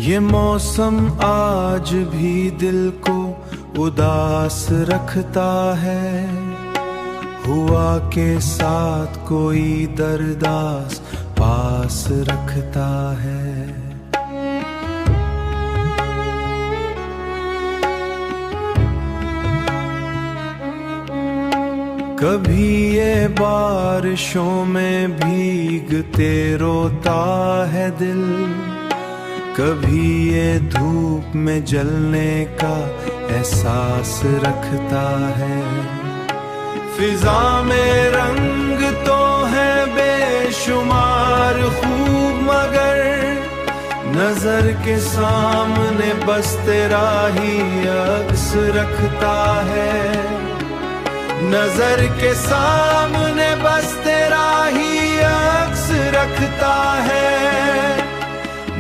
ये मौसम आज भी दिल को उदास रखता है, हुआ के साथ कोई दरदास पास रखता है। कभी ये बारिशों में भीगते रोता है दिल, कभी ये धूप में जलने का एहसास रखता है। फिजा में रंग तो है बेशुमार खूब, मगर नजर के सामने बस तेरा ही अक्स रखता है। नजर के सामने बस तेरा ही अक्स रखता है।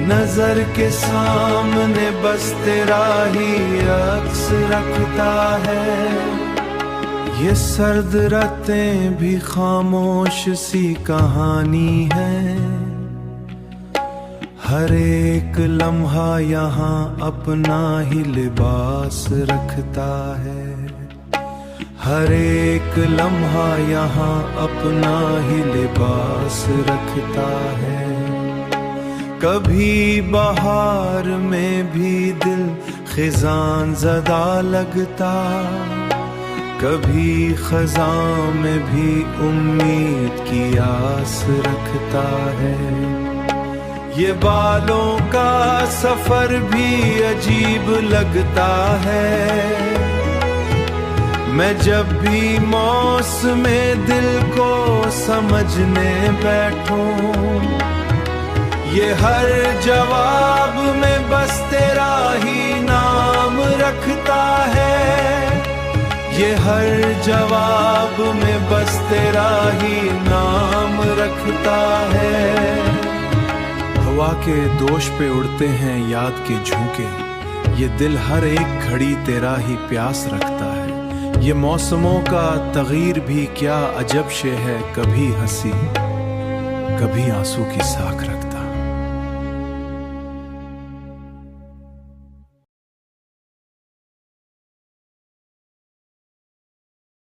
नजर के सामने बस तेरा ही अक्स रखता है। ये सर्द रातें भी खामोश सी कहानी है, हर एक लम्हा यहाँ अपना ही लिबास रखता है। हर एक लम्हा यहाँ अपना ही लिबास रखता है। कभी बहार में भी दिल खिजान ज़दा लगता, कभी खज़ां में भी उम्मीद की आस रखता है। ये बालों का सफ़र भी अजीब लगता है, मैं जब भी मौसमे दिल को समझने बैठूं, ये हर जवाब में बस तेरा ही नाम रखता है। ये हर जवाब में बस तेरा ही नाम रखता है। हवा के दोष पे उड़ते हैं याद के झोंके, ये दिल हर एक घड़ी तेरा ही प्यास रखता है। ये मौसमों का तगीर भी क्या अजब शे है, कभी हंसी कभी आंसू की साख रखता है।